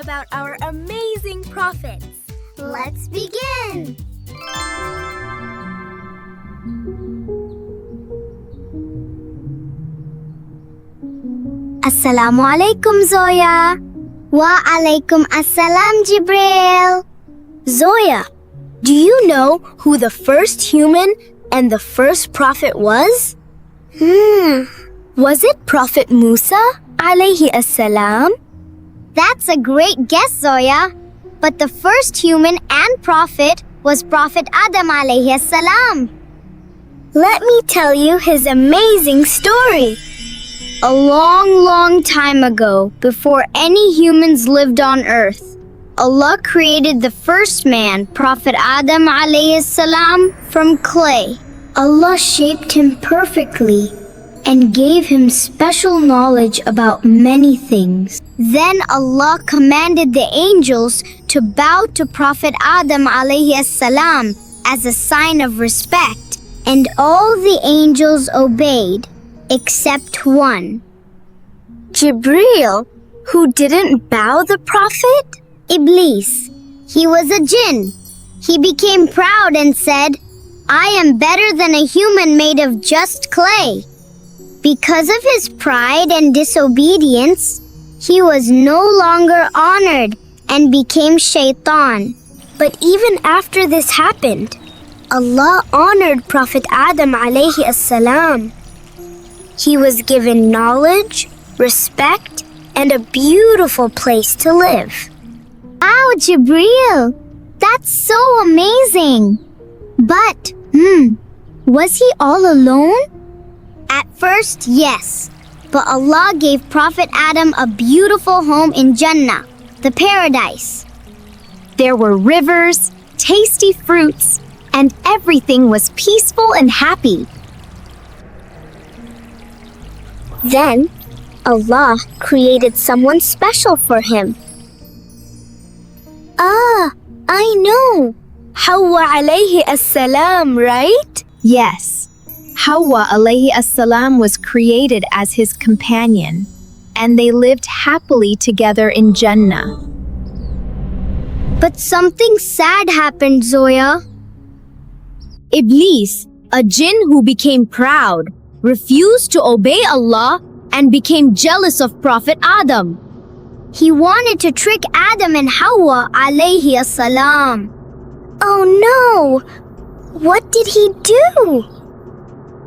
about our amazing prophets. Let's begin! Assalamu alaikum, Zoya. Wa alaikum assalam, Jibril. Zoya, do you know who the first human and the first prophet was? Was it Prophet Musa alayhi assalam? That's a great guess, Zoya. But the first human and prophet was Prophet Adam alayhi salam. Let me tell you his amazing story. A long time ago, before any humans lived on earth, Allah created the first man, Prophet Adam alayhi salam, from clay. Allah shaped him perfectly and gave him special knowledge about many things. Then Allah commanded the angels to bow to Prophet Adam alayhi salam as a sign of respect, and all the angels obeyed, except one. Jibril, who didn't bow the prophet? Iblis. He was a jinn. He became proud and said, "I am better than a human made of just clay." Because of his pride and disobedience, he was no longer honored and became Shaytan. But even after this happened, Allah honored Prophet Adam alayhi assalam. He was given knowledge, respect, and a beautiful place to live. Wow, Jibril! That's so amazing! But, was he all alone? At first, yes. But Allah gave Prophet Adam a beautiful home in Jannah, the paradise. There were rivers, tasty fruits, and everything was peaceful and happy. Then, Allah created someone special for him. I know! Hawa alayhi assalam, right? Yes, Hawa alayhi assalam was created as his companion, and they lived happily together in Jannah. But something sad happened, Zoya. Iblis, a jinn who became proud, refused to obey Allah and became jealous of Prophet Adam. He wanted to trick Adam and Hawa alayhi assalam. Oh no! What did he do?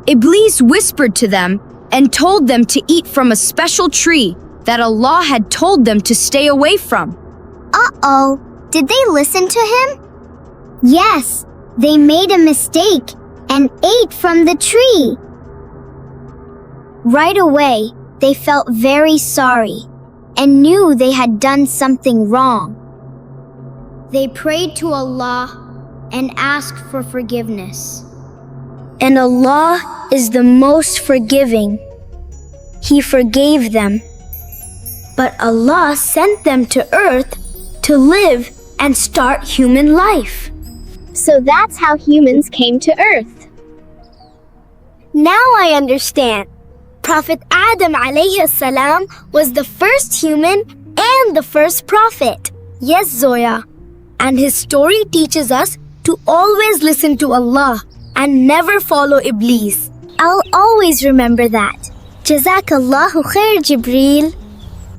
Iblis whispered to them and told them to eat from a special tree that Allah had told them to stay away from. Uh-oh, did they listen to him? Yes, they made a mistake and ate from the tree. Right away, they felt very sorry and knew they had done something wrong. They prayed to Allah and asked for forgiveness. And Allah is the most forgiving. He forgave them. But Allah sent them to earth to live and start human life. So that's how humans came to earth. Now I understand. Prophet Adam alayhi salam was the first human and the first prophet. Yes, Zoya. And his story teaches us to always listen to Allah and never follow Iblis. I'll always remember that. Jazakallahu khair, Jibril.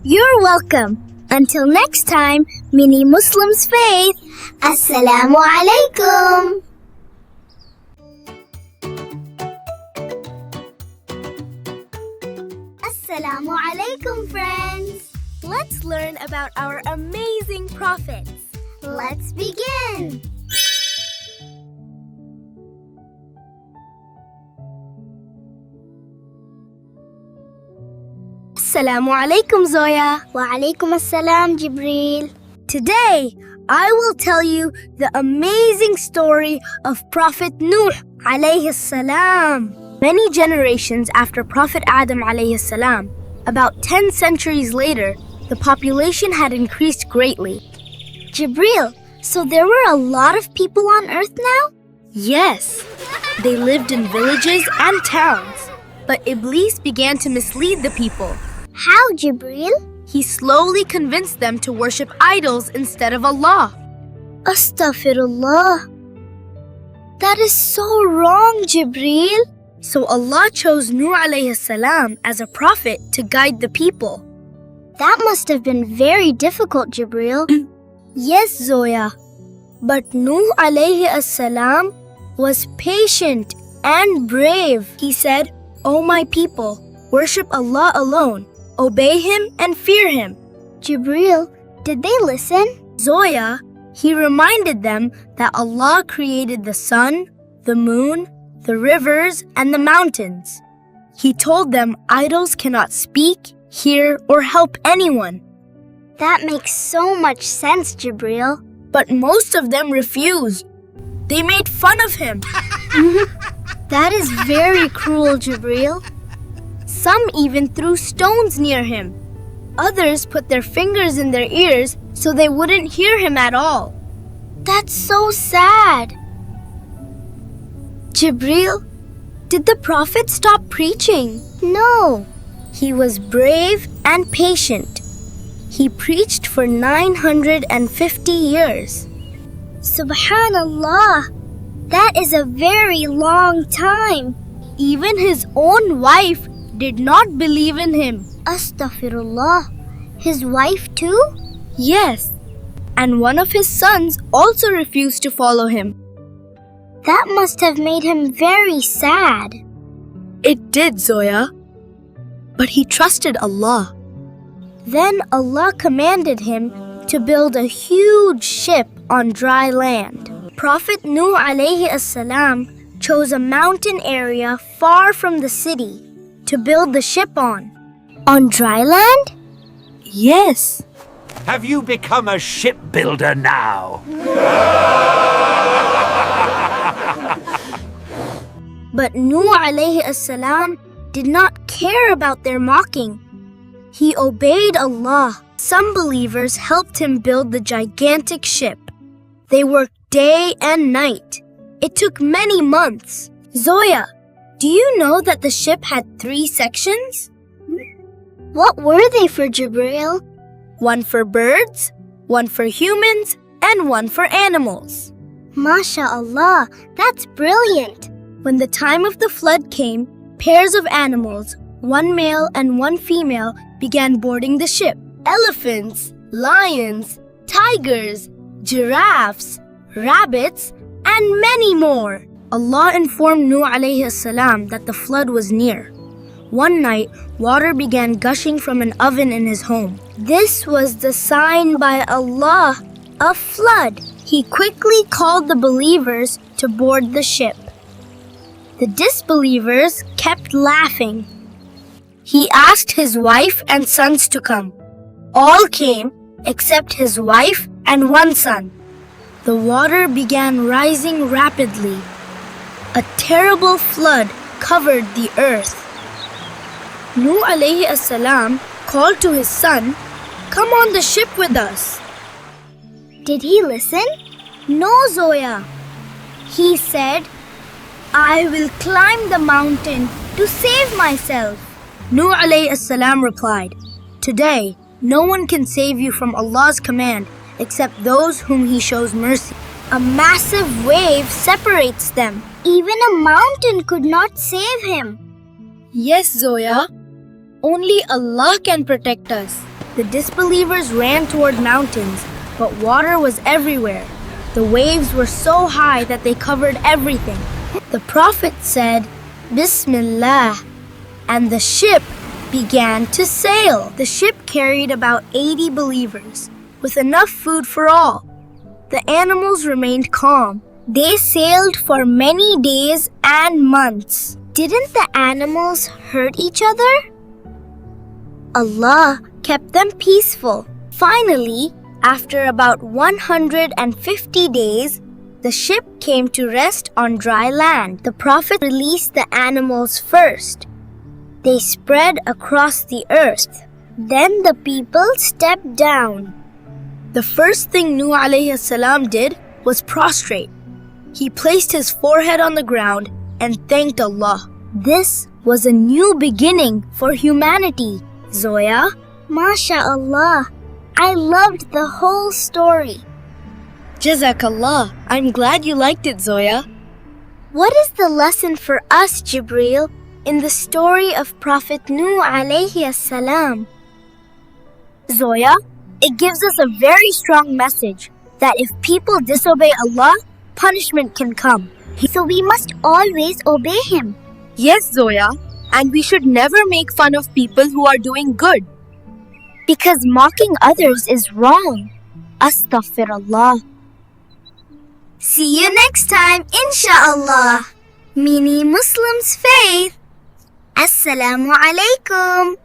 You're welcome. Until next time, Mini Muslims Faith. Assalamu alaikum. Assalamu alaikum, friends. Let's learn about our amazing prophets. Let's begin. Assalamu alaikum, Zoya. Wa alaikum assalam, Jibril. Today, I will tell you the amazing story of Prophet Nuh alayhi salam. Many generations after Prophet Adam alayhi salam, about 10 centuries later, the population had increased greatly. Jibril, so there were a lot of people on earth now? Yes, they lived in villages and towns. But Iblis began to mislead the people. How, Jibril? he slowly convinced them to worship idols instead of Allah. Astaghfirullah. That is so wrong, Jibreel. So Allah chose Nuh alayhi salam as a prophet to guide the people. That must have been very difficult, Jibreel. Yes, Zoya. But Nuh alayhi salam was patient and brave. He said, "O my people, worship Allah alone, obey Him and fear Him." Jibreel, did they listen? Zoya, he reminded them that Allah created the sun, the moon, the rivers, and the mountains. He told them idols cannot speak, hear, or help anyone. That makes so much sense, Jibreel. But most of them refused. They made fun of him. That is very cruel, Jibreel. Some even threw stones near him. Others put their fingers in their ears so they wouldn't hear him at all. That's so sad. Jibreel, did the Prophet stop preaching? No. He was brave and patient. He preached for 950 years. Subhanallah. That is a very long time. Even his own wife did not believe in him. Astaghfirullah. His wife too? Yes. And one of his sons also refused to follow him. That must have made him very sad. It did, Zoya. But he trusted Allah. Then Allah commanded him to build a huge ship on dry land. Prophet Nuh alayhi salam chose a mountain area far from the city to build the ship on. On dry land? Yes. Have you become a shipbuilder now? But Nuh alayhi salam did not care about their mocking. He obeyed Allah. Some believers helped him build the gigantic ship. They worked day and night. It took many months. Zoya, do you know that the ship had 3 sections? What were they for, Jibreel? One for birds, one for humans, and one for animals. MashaAllah, that's brilliant. When the time of the flood came, pairs of animals, one male and one female, began boarding the ship. Elephants, lions, tigers, giraffes, rabbits, and many more. Allah informed Nuh alayhi salam that the flood was near. One night, water began gushing from an oven in his home. This was the sign by Allah, a flood. He quickly called the believers to board the ship. The disbelievers kept laughing. He asked his wife and sons to come. All came except his wife and one son. The water began rising rapidly. A terrible flood covered the earth. Nuh alayhi salam called to his son, "Come on the ship with us." Did he listen? No, Zoya. He said, "I will climb the mountain to save myself." Nuh alayhi salam replied, "Today, no one can save you from Allah's command except those whom He shows mercy." A massive wave separates them. Even a mountain could not save him. Yes, Zoya. Only Allah can protect us. The disbelievers ran toward mountains, but water was everywhere. The waves were so high that they covered everything. The Prophet said, "Bismillah," and the ship began to sail. The ship carried about 80 believers, with enough food for all. The animals remained calm. They sailed for many days and months. Didn't the animals hurt each other? Allah kept them peaceful. Finally, after about 150 days, the ship came to rest on dry land. The Prophet released the animals first. They spread across the earth. Then the people stepped down. The first thing Nuh alayhi salam did was prostrate. He placed his forehead on the ground and thanked Allah. This was a new beginning for humanity. Zoya, MashaAllah. I loved the whole story. Jazakallah. I'm glad you liked it, Zoya. What is the lesson for us, Jibreel, in the story of Prophet Nuh alayhi salam? Zoya, it gives us a very strong message that if people disobey Allah, punishment can come. So we must always obey Him. Yes, Zoya. And we should never make fun of people who are doing good. Because mocking others is wrong. Astaghfirullah. See you next time, inshallah. Mini Muslims Faith. Assalamu alaikum.